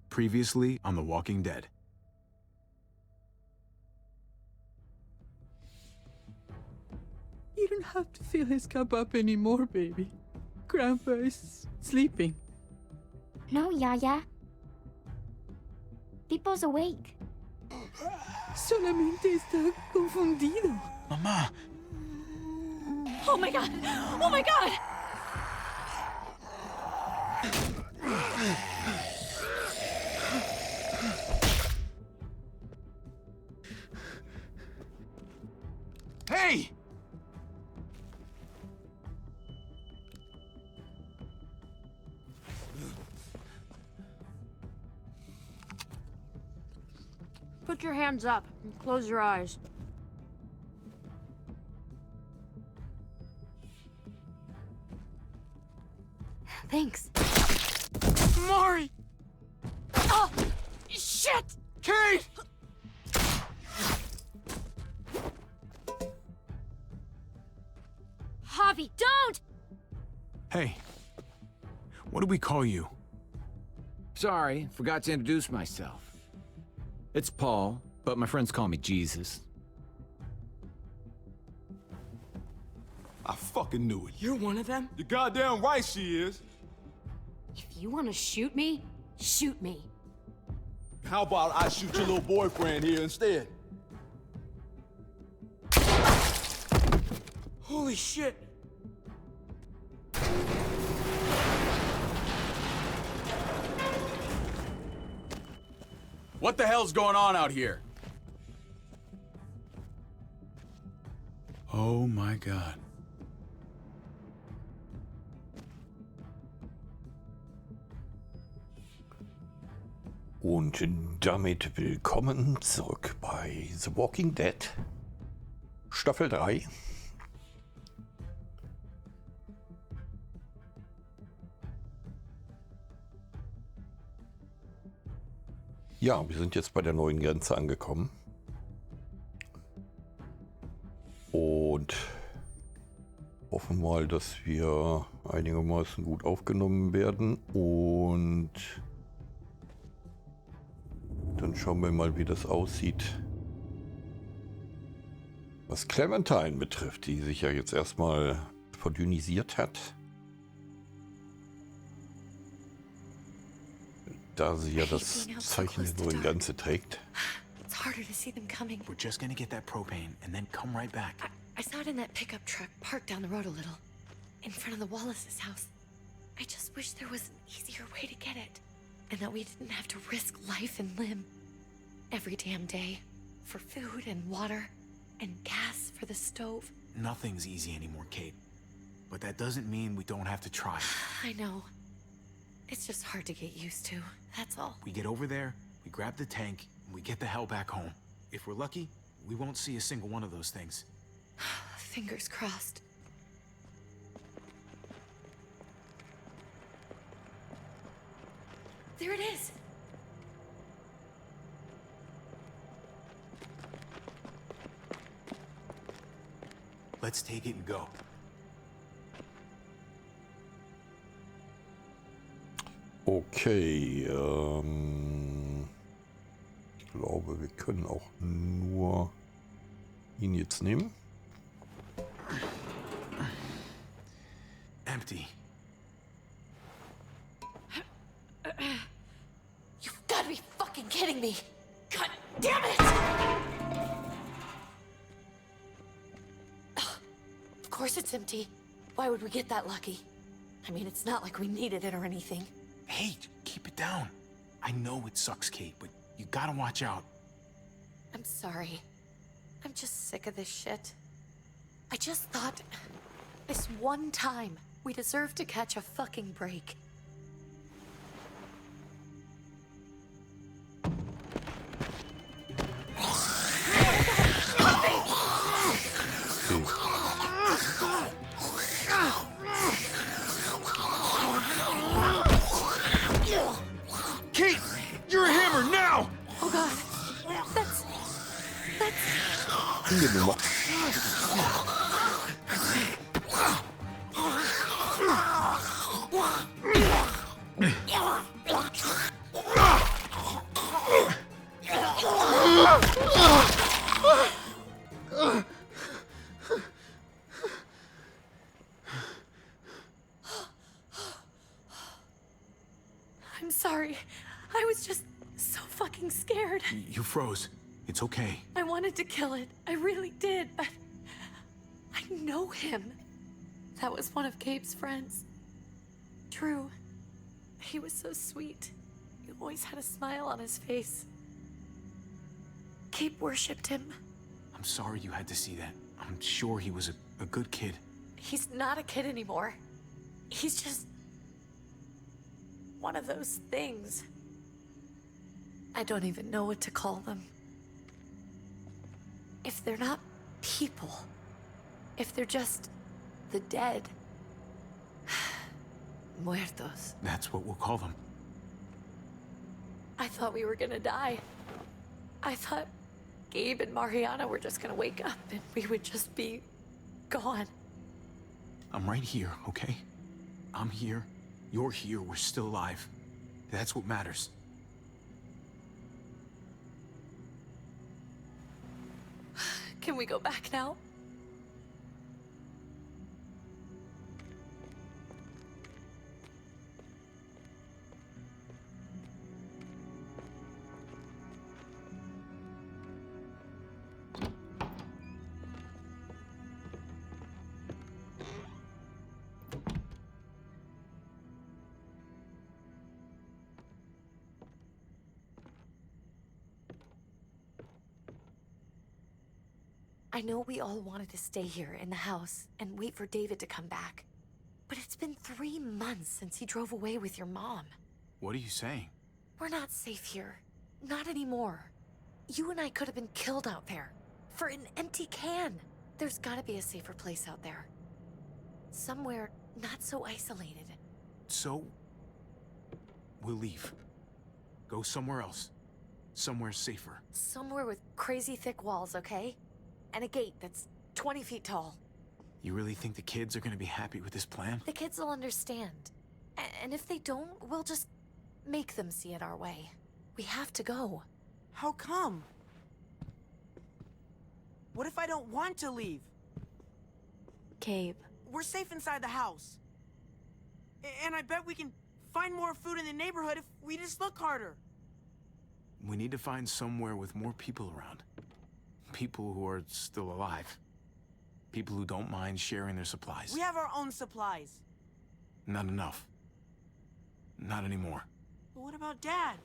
Previously on The Walking Dead. You don't have to fill his cup up anymore, baby. Grandpa is sleeping. No, Yaya. Pipo's awake. Solamente está confundido. Mamá! Oh my god! Oh my god! Hey! Put your hands up and close your eyes. Thanks. Mari! Oh! Shit! Kate! Javi, don't! Hey. What do we call you? Sorry, forgot to introduce myself. It's Paul, but my friends call me Jesus. I fucking knew it. You're one of them? You're goddamn right she is. If you want to shoot me, shoot me. How about I shoot your little boyfriend here instead? Holy shit! What the hell's going on out here? Oh my God. Und damit willkommen zurück bei The Walking Dead, Staffel 3. Ja, wir sind jetzt bei der neuen Grenze angekommen. Und hoffen mal, dass wir einigermaßen gut aufgenommen werden. Und dann schauen wir mal, wie das aussieht, was Clementine betrifft, die sich ja jetzt erstmal verdünnisiert hat. Da sie ja das Zeichen der neuen Grenze trägt. It's harder to see them coming. We're just gonna get that propane and then come right back. I saw it in that pickup truck parked down the road a little, in front of the Wallace's house. I just wish there was an easier way to get it, and that we didn't have to risk life and limb every damn day for food and water and gas for the stove. Nothing's easy anymore, Kate. But that doesn't mean we don't have to try. I know. It's just hard to get used to, that's all. We get over there, we grab the tank, and we get the hell back home. If we're lucky, we won't see a single one of those things. Fingers crossed. There it is! Let's take it and go. Okay, ich glaube, wir können auch nur ihn jetzt nehmen. Empty. You've got to be fucking kidding me! God damn it! Of course it's empty. Why would we get that lucky? I mean, it's not like we needed it or anything. Hey, keep it down. I know it sucks, Kate, but you gotta watch out. I'm sorry. I'm just sick of this shit. I just thought, this one time, we deserve to catch a fucking break. Kate, you're a hammer now! Oh god, that's... Nummer. sorry. I was just so fucking scared. You froze. It's okay. I wanted to kill it. I really did, but I know him. That was one of Gabe's friends. Drew. He was so sweet. He always had a smile on his face. Gabe worshipped him. I'm sorry you had to see that. I'm sure he was a good kid. He's not a kid anymore. He's just one of those things. I don't even know what to call them. If they're not people, if they're just the dead, muertos. That's what we'll call them. I thought we were gonna die. I thought Gabe and Mariana were just gonna wake up and we would just be gone. I'm right here, okay? I'm here. You're here. We're still alive. That's what matters. Can we go back now? I know we all wanted to stay here in the house and wait for David to come back. But it's been 3 months since he drove away with your mom. What are you saying? We're not safe here. Not anymore. You and I could have been killed out there. For an empty can. There's gotta be a safer place out there. Somewhere not so isolated. So, we'll leave. Go somewhere else. Somewhere safer. Somewhere with crazy thick walls, okay? And a gate that's 20 feet tall. You really think the kids are gonna be happy with this plan? The kids will understand. And if they don't, we'll just make them see it our way. We have to go. How come? What if I don't want to leave? Gabe. We're safe inside the house. And I bet we can find more food in the neighborhood if we just look harder. We need to find somewhere with more people around. People who are still alive. People who don't mind sharing their supplies. We have our own supplies. Not enough. Not anymore. But what about Dad?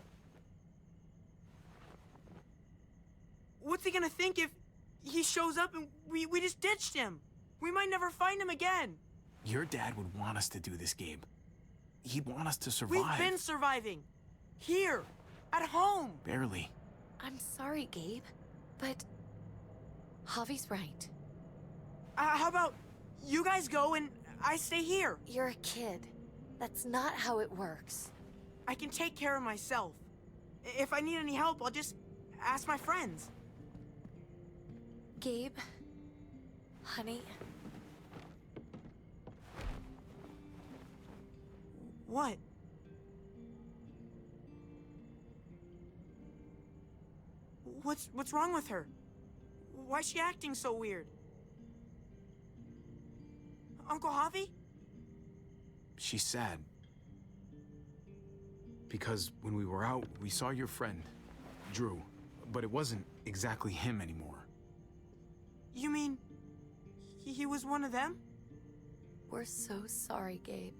What's he gonna think if he shows up and we just ditched him? We might never find him again. Your dad would want us to do this, Gabe. He'd want us to survive. We've been surviving. Here. At home. Barely. I'm sorry, Gabe, but Javi's right. How about you guys go and I stay here? You're a kid. That's not how it works. I can take care of myself. If I need any help, I'll just ask my friends. Gabe, honey. What? What's wrong with her? Why's she acting so weird? Uncle Javi? She's sad. Because when we were out, we saw your friend, Drew. But it wasn't exactly him anymore. You mean he was one of them? We're so sorry, Gabe.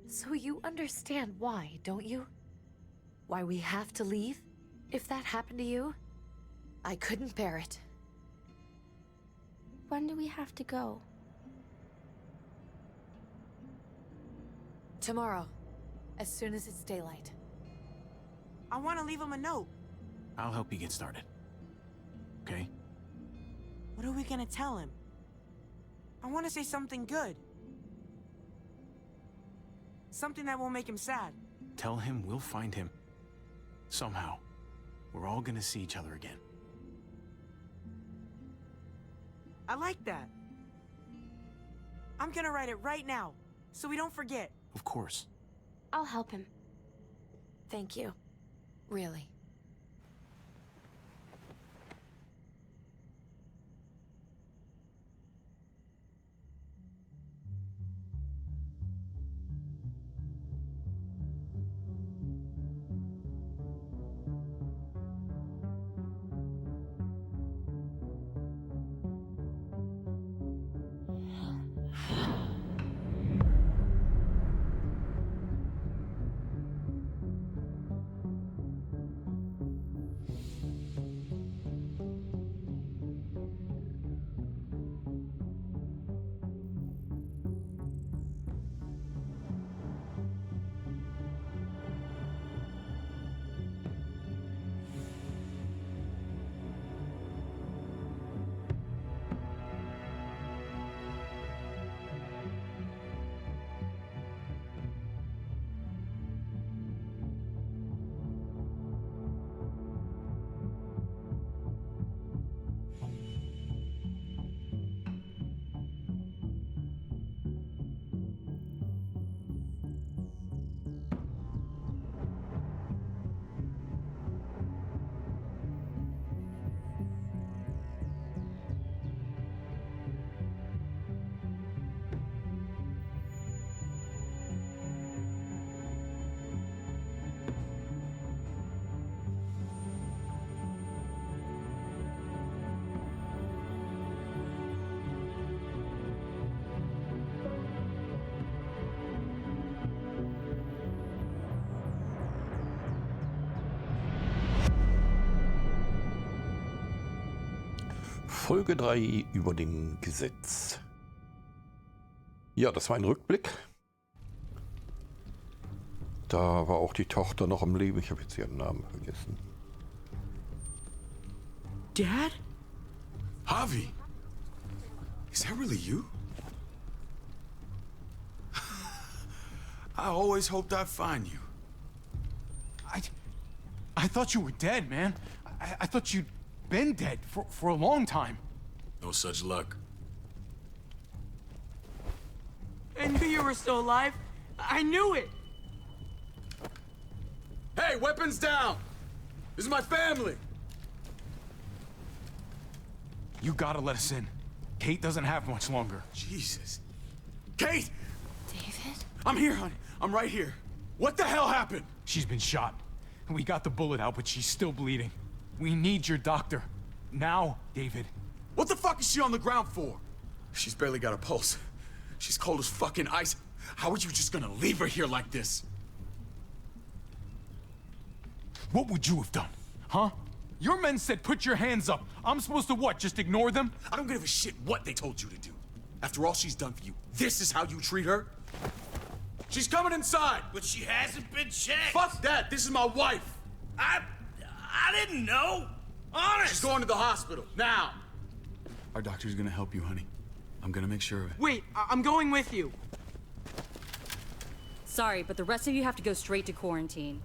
So you understand why, don't you? Why we have to leave? If that happened to you, I couldn't bear it. When do we have to go? Tomorrow, as soon as it's daylight. I want to leave him a note. I'll help you get started. Okay? What are we gonna tell him? I want to say something good. Something that won't make him sad. Tell him we'll find him. Somehow. We're all gonna see each other again. I like that. I'm gonna write it right now, so we don't forget. Of course. I'll help him. Thank you. Really. Folge 3 über dem Gesetz. Ja, das war ein Rückblick. Da war auch die Tochter noch am Leben. Ich habe jetzt ihren Namen vergessen. Dad? Javi! Is that really you? I always hoped I'd find you. I thought you were dead, man. I thought you'd been dead for a long time. No such luck. I knew you were still alive. I knew it. Hey, weapons down! This is my family! You gotta let us in. Kate doesn't have much longer. Jesus. Kate! David? I'm here, honey. I'm right here. What the hell happened? She's been shot. We got the bullet out, but she's still bleeding. We need your doctor. Now, David. What the fuck is she on the ground for? She's barely got a pulse. She's cold as fucking ice. How are you just gonna leave her here like this? What would you have done? Huh? Your men said put your hands up. I'm supposed to what, just ignore them? I don't give a shit what they told you to do. After all she's done for you, this is how you treat her? She's coming inside! But she hasn't been checked. Fuck that! This is my wife! I didn't know. Honest. She's going to the hospital, now! Our doctor's gonna help you, honey. I'm gonna make sure of it. Wait, I'm going with you. Sorry, but the rest of you have to go straight to quarantine.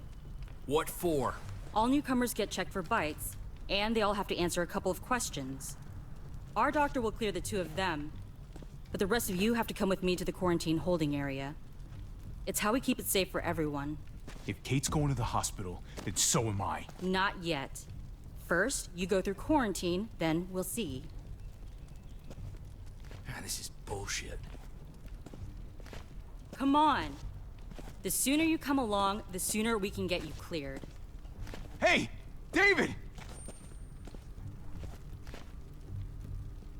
What for? All newcomers get checked for bites, and they all have to answer a couple of questions. Our doctor will clear the two of them, but the rest of you have to come with me to the quarantine holding area. It's how we keep it safe for everyone. If Kate's going to the hospital, then so am I. Not yet. First, you go through quarantine, then we'll see. This is bullshit. Come on. The sooner you come along, the sooner we can get you cleared. Hey, David!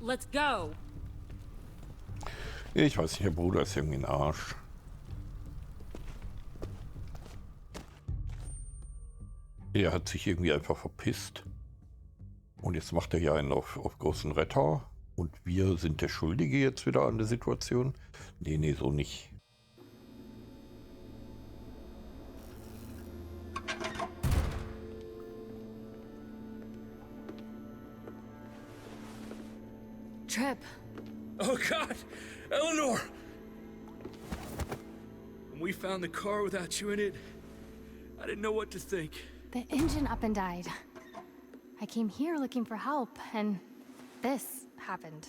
Let's go. Ich weiß nicht, der Bruder ist irgendwie ein Arsch. Er hat sich irgendwie einfach verpisst. Und jetzt macht er hier einen auf großen Retter. Und wir sind der Schuldige jetzt wieder an der Situation. Nee, so nicht. Trip. Oh God, Eleanor! When we found the car without you in it, I didn't know what to think. The engine up and died. I came here looking for help, and this happened.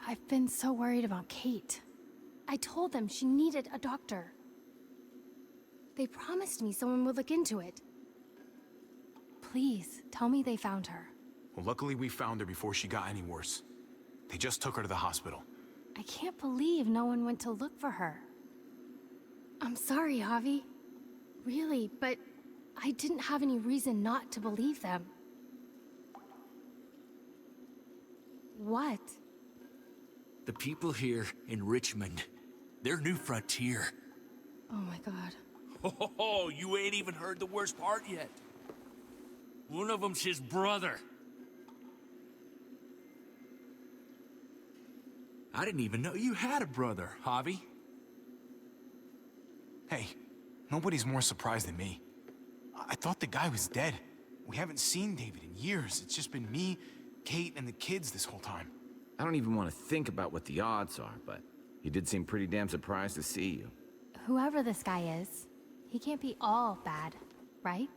I've been so worried about Kate. I told them she needed a doctor. They promised me someone would look into it. Please, tell me they found her. Well, luckily we found her before she got any worse. They just took her to the hospital. I can't believe no one went to look for her. I'm sorry, Javi. Really, but I didn't have any reason not to believe them. What? The people here in Richmond, they're New Frontier. Oh my God. Oh, you ain't even heard the worst part yet. One of them's his brother. I didn't even know you had a brother, Javi. Hey, nobody's more surprised than me. I thought the guy was dead. We haven't seen David in years. It's just been me, Kate, and the kids this whole time. I don't even want to think about what the odds are, but he did seem pretty damn surprised to see you. Whoever this guy is, he can't be all bad, right?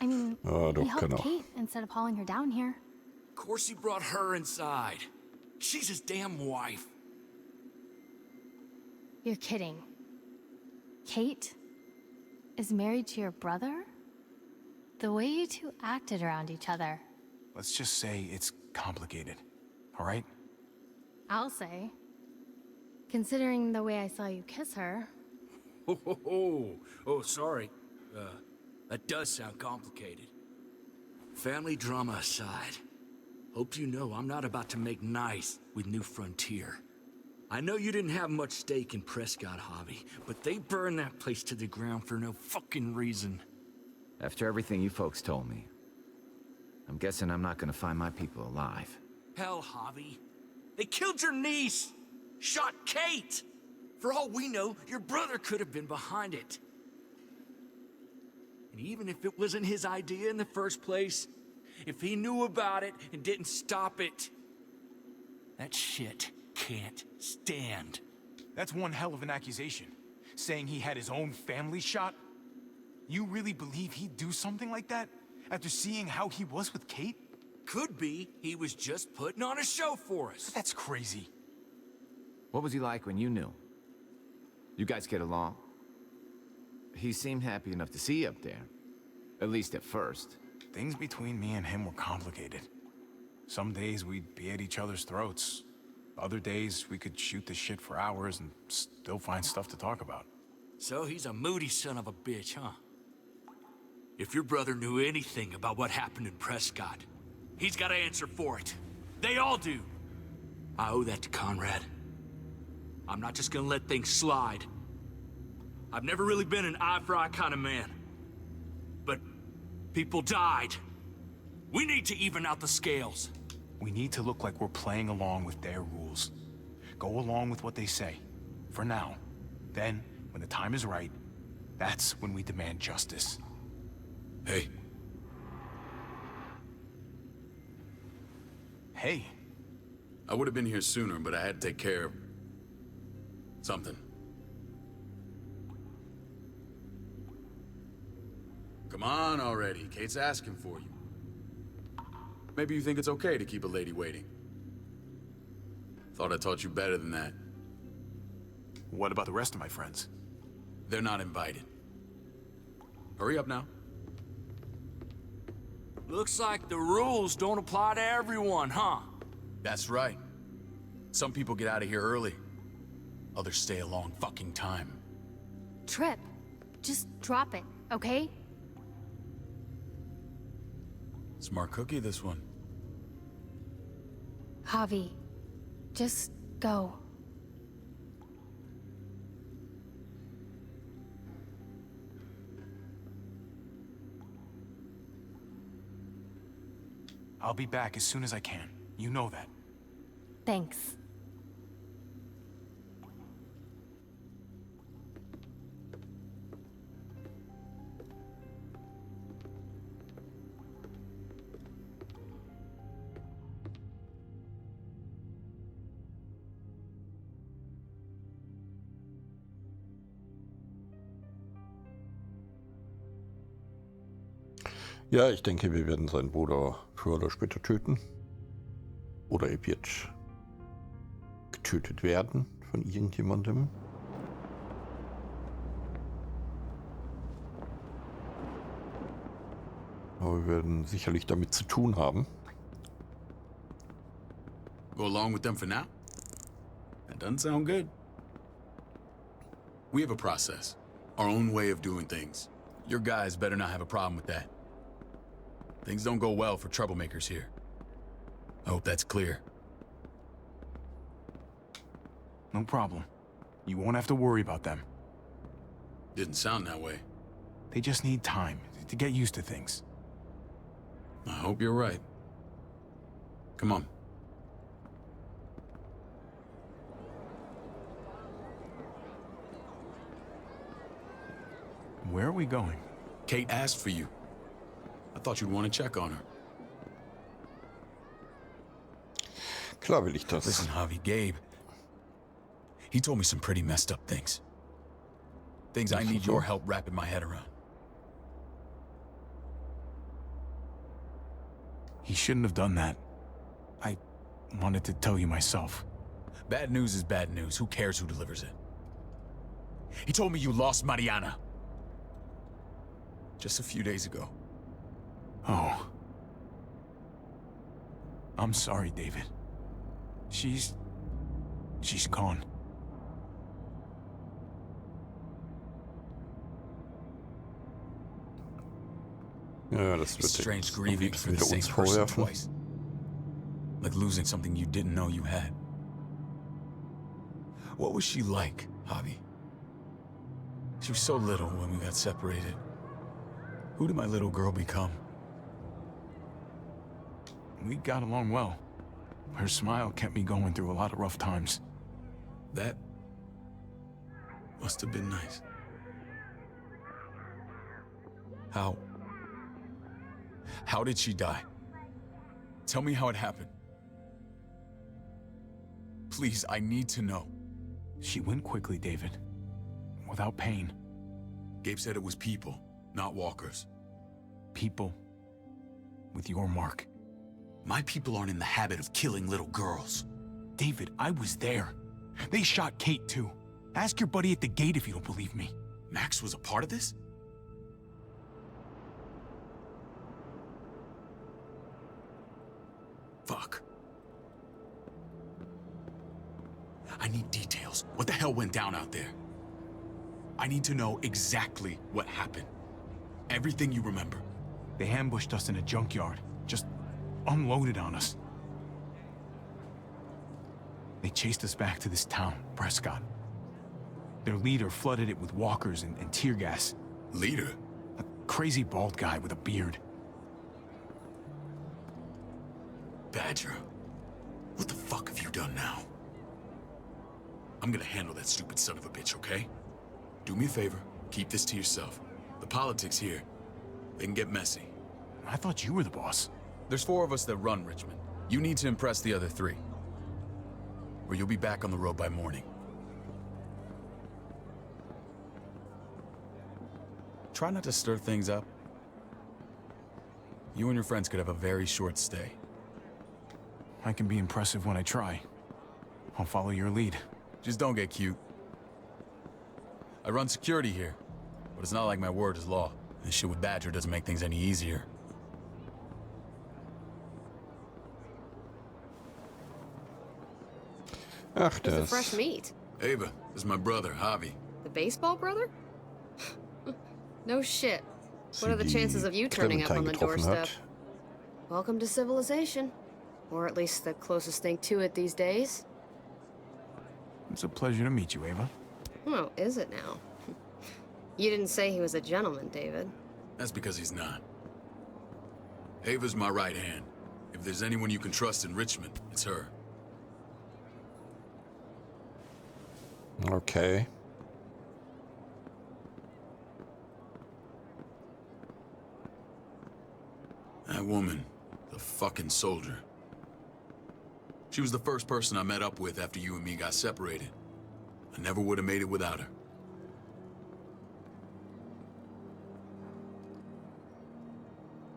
I mean, he helped Kate instead of hauling her down here. Of course he brought her inside. She's his damn wife. You're kidding. Kate is married to your brother? The way you two acted around each other. Let's just say it's complicated, all right? I'll say. Considering the way I saw you kiss her. Oh, sorry. That does sound complicated. Family drama aside, hope you know I'm not about to make nice with New Frontier. I know you didn't have much stake in Prescott, Javi, but they burned that place to the ground for no fucking reason. After everything you folks told me, I'm guessing I'm not gonna find my people alive. Hell, Javi. They killed your niece! Shot Kate! For all we know, your brother could have been behind it. And even if it wasn't his idea in the first place, if he knew about it and didn't stop it, that shit can't stand. That's one hell of an accusation. Saying he had his own family shot? You really believe he'd do something like that? After seeing how he was with Kate? Could be he was just putting on a show for us. That's crazy. What was he like when you knew? You guys get along? He seemed happy enough to see you up there. At least at first. Things between me and him were complicated. Some days we'd be at each other's throats. Other days we could shoot the shit for hours and still find stuff to talk about. So he's a moody son of a bitch, huh? If your brother knew anything about what happened in Prescott, he's got to answer for it. They all do. I owe that to Conrad. I'm not just gonna let things slide. I've never really been an eye-for-eye kind of man. But people died. We need to even out the scales. We need to look like we're playing along with their rules. Go along with what they say. For now. Then, when the time is right, that's when we demand justice. Hey. Hey. I would have been here sooner, but I had to take care of something. Come on already. Kate's asking for you. Maybe you think it's okay to keep a lady waiting. Thought I taught you better than that. What about the rest of my friends? They're not invited. Hurry up now. Looks like the rules don't apply to everyone, huh? That's right. Some people get out of here early. Others stay a long fucking time. Trip, just drop it, okay? Smart cookie, this one. Javi, just go. I'll be back as soon as I can. You know that. Thanks. Ja, ich denke, wir werden seinen Bruder früher oder später töten. Oder er wird getötet werden von irgendjemandem. Aber wir werden sicherlich damit zu tun haben. Go along with them for now? That doesn't sound good. We have a process. Our own way of doing things. Your guys better not have a problem with that. Things don't go well for troublemakers here. I hope that's clear. No problem. You won't have to worry about them. Didn't sound that way. They just need time to get used to things. I hope you're right. Come on. Where are we going? Kate asked for you. I thought you'd want to check on her. Klar will ich das. Listen, Javi, Gabe. He told me some pretty messed up things. Things I need your help wrapping my head around. He shouldn't have done that. I wanted to tell you myself. Bad news is bad news. Who cares who delivers it? He told me you lost Mariana. Just a few days ago. Oh. I'm sorry, David. She's gone. Ja, das wird strange grieving for the same person twice. Like losing something you didn't know you had. What was she like, Javi? She was so little when we got separated. Who did my little girl become? We got along well. Her smile kept me going through a lot of rough times. That must have been nice. How did she die? Tell me how it happened. Please, I need to know. She went quickly, David. Without pain. Gabe said it was people, not walkers. People with your mark. My people aren't in the habit of killing little girls. David, I was there. They shot Kate too. Ask your buddy at the gate if you don't believe me. Max was a part of this? Fuck. I need details. What the hell went down out there? I need to know exactly what happened. Everything you remember. They ambushed us in a junkyard. Just unloaded on us. They chased us back to this town, Prescott. Their leader flooded it with walkers and tear gas. Leader? A crazy bald guy with a beard. Badger, what the fuck have you done now? I'm gonna handle that stupid son of a bitch, okay? Do me a favor, keep this to yourself. The politics here, they can get messy. I thought you were the boss. There's 4 of us that run Richmond. You need to impress the other 3. Or you'll be back on the road by morning. Try not to stir things up. You and your friends could have a very short stay. I can be impressive when I try. I'll follow your lead. Just don't get cute. I run security here, but it's not like my word is law. This shit with Badger doesn't make things any easier. Ach, Who's the fresh meat? Ava, this is my brother, Javi. The baseball brother? No shit. What are the chances of you turning up on the doorstep? Welcome to civilization. Or at least the closest thing to it these days. It's a pleasure to meet you, Ava. Oh, is it now? You didn't say he was a gentleman, David. That's because he's not. Ava's my right hand. If there's anyone you can trust in Richmond, it's her. Okay. That woman, the fucking soldier. She was the first person I met up with after you and me got separated. I never would have made it without her.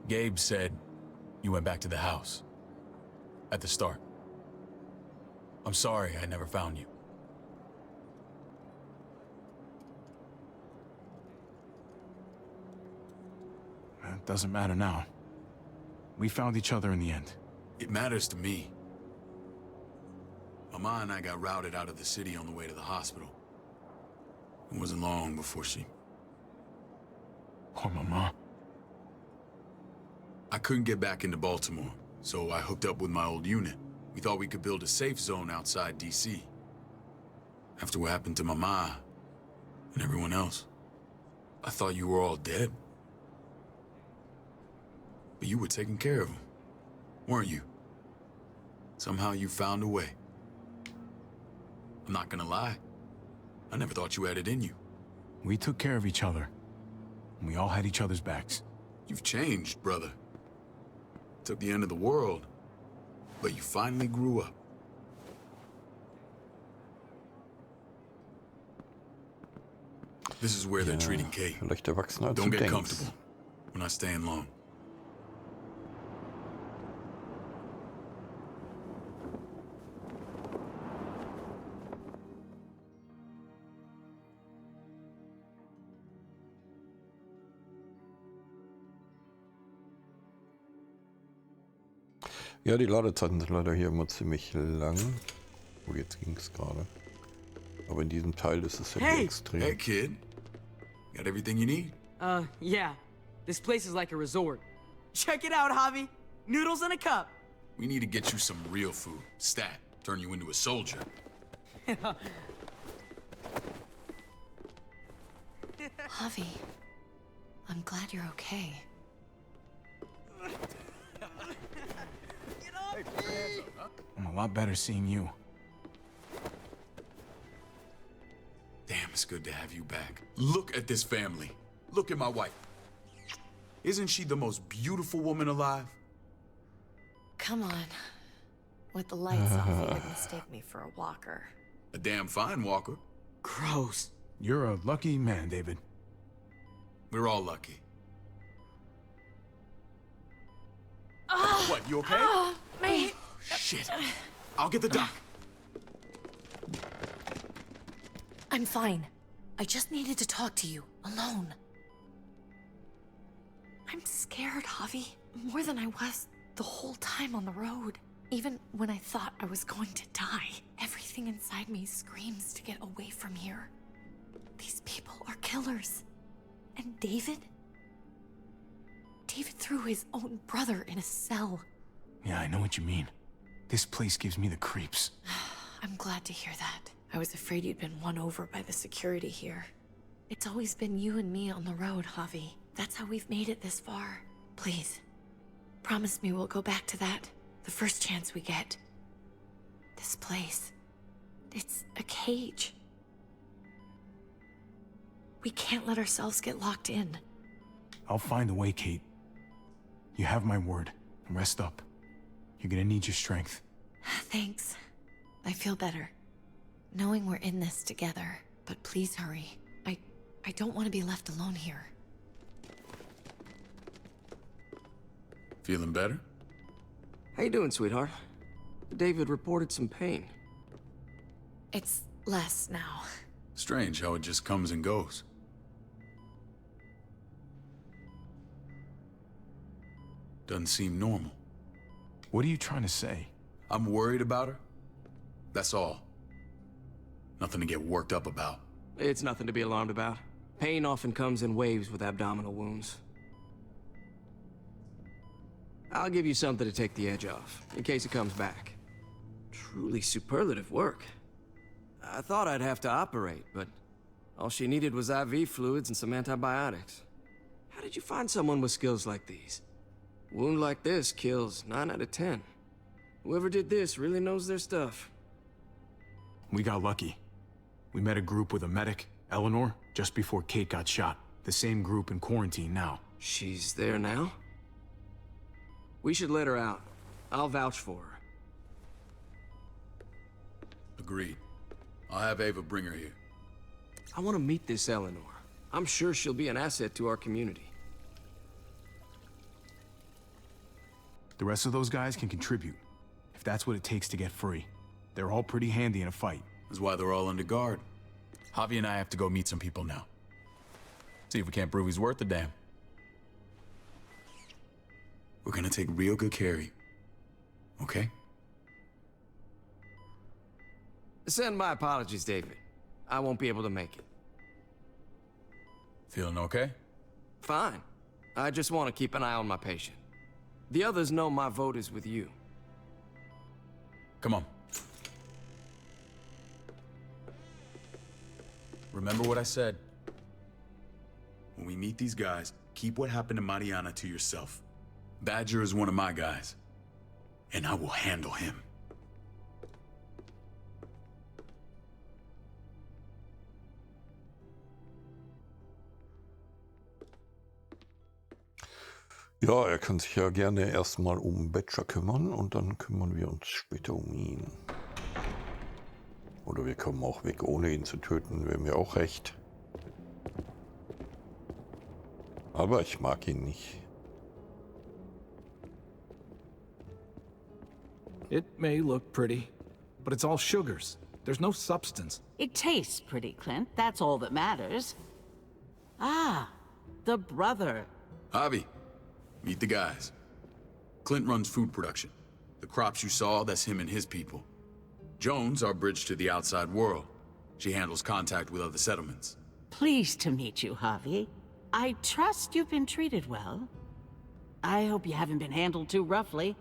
Gabe said you went back to the house. At the start. I'm sorry I never found you. It doesn't matter now. We found each other in the end. It matters to me. Mama and I got routed out of the city on the way to the hospital. It wasn't long before she... Poor Mama. I couldn't get back into Baltimore, so I hooked up with my old unit. We thought we could build a safe zone outside D.C. After what happened to Mama and everyone else, I thought you were all dead. But you were taking care of them, weren't you? Somehow you found a way. I'm not gonna lie. I never thought you had it in you. We took care of each other. And we all had each other's backs. You've changed, brother. Took the end of the world, but you finally grew up. This is where they're treating Kate. Vielleicht erwachsener als Don't du get denkst. comfortable. We're not staying long. Ja, die Ladezeiten sind leider hier immer ziemlich lang. Oh, jetzt ging es gerade. Aber in diesem Teil ist es ja extrem. Hey, kid. Got everything you need? Yeah. This place is like a resort. Check it out, Javi. Noodles in a cup. We need to get you some real food. Stat. Turn you into a soldier. Javi, I'm glad you're okay. I'm a lot better seeing you. Damn, it's good to have you back. Look at this family. Look at my wife. Isn't she the most beautiful woman alive? Come on. With the lights off, you would mistake me for a walker. A damn fine walker. Gross. You're a lucky man, David. We're all lucky. What, you okay? Me. Shit. I'll get the doc. I'm fine. I just needed to talk to you, alone. I'm scared, Javi. More than I was the whole time on the road. Even when I thought I was going to die, everything inside me screams to get away from here. These people are killers. And David? David threw his own brother in a cell. Yeah, I know what you mean. This place gives me the creeps. I'm glad to hear that. I was afraid you'd been won over by the security here. It's always been you and me on the road, Javi. That's how we've made it this far. Please, promise me we'll go back to that the first chance we get. This place, it's a cage. We can't let ourselves get locked in. I'll find a way, Kate. You have my word. Rest up. You're gonna need your strength. Thanks. I feel better. Knowing we're in this together. But please hurry. I don't want to be left alone here. Feeling better? How you doing, sweetheart? David reported some pain. It's less now. Strange how it just comes and goes. Doesn't seem normal. What are you trying to say? I'm worried about her. That's all. Nothing to get worked up about. It's nothing to be alarmed about. Pain often comes in waves with abdominal wounds. I'll give you something to take the edge off, in case it comes back. Truly superlative work. I thought I'd have to operate, but all she needed was IV fluids and some antibiotics. How did you find someone with skills like these? A wound like this kills 9 out of 10. Whoever did this really knows their stuff. We got lucky. We met a group with a medic, Eleanor, just before Kate got shot. The same group in quarantine now. She's there now? We should let her out. I'll vouch for her. Agreed. I'll have Ava bring her here. I want to meet this Eleanor. I'm sure she'll be an asset to our community. The rest of those guys can contribute, if that's what it takes to get free. They're all pretty handy in a fight. That's why they're all under guard. Javi and I have to go meet some people now. See if we can't prove he's worth the damn. We're gonna take real good care of you. Okay? Send my apologies, David. I won't be able to make it. Feeling okay? Fine. I just want to keep an eye on my patient. The others know my vote is with you. Come on. Remember what I said. When we meet these guys, keep what happened to Mariana to yourself. Badger is one of my guys, and I will handle him. Ja, er kann sich ja gerne erstmal um Badger kümmern und dann kümmern wir uns später um ihn. Oder wir kommen auch weg, ohne ihn zu töten, wäre mir auch recht. Aber ich mag ihn nicht. It may look pretty, but it's all sugars. There's no substance. It tastes pretty, Clint. That's all that matters. Ah, the brother. Javi, meet the guys. Clint runs food production. The crops you saw, that's him and his people. Jones, our bridge to the outside world. She handles contact with other settlements. Pleased to meet you, Javi. I trust you've been treated well. I hope you haven't been handled too roughly.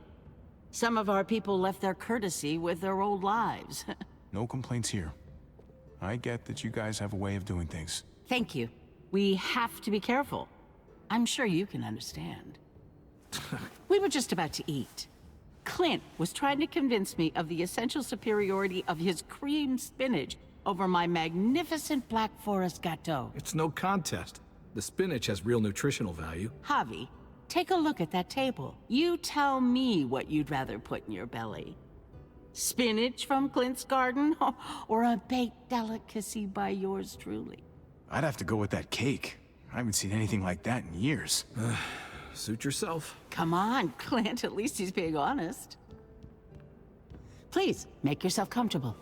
Some of our people left their courtesy with their old lives. No complaints here. I get that you guys have a way of doing things. Thank you. We have to be careful. I'm sure you can understand. We were just about to eat. Clint was trying to convince me of the essential superiority of his cream spinach over my magnificent Black Forest gâteau. It's no contest. The spinach has real nutritional value. Javi, take a look at that table. You tell me what you'd rather put in your belly. Spinach from Clint's garden, or a baked delicacy by yours truly? I'd have to go with that cake. I haven't seen anything like that in years. Suit yourself. Come on, Clint, at least he's being honest. Please, make yourself comfortable.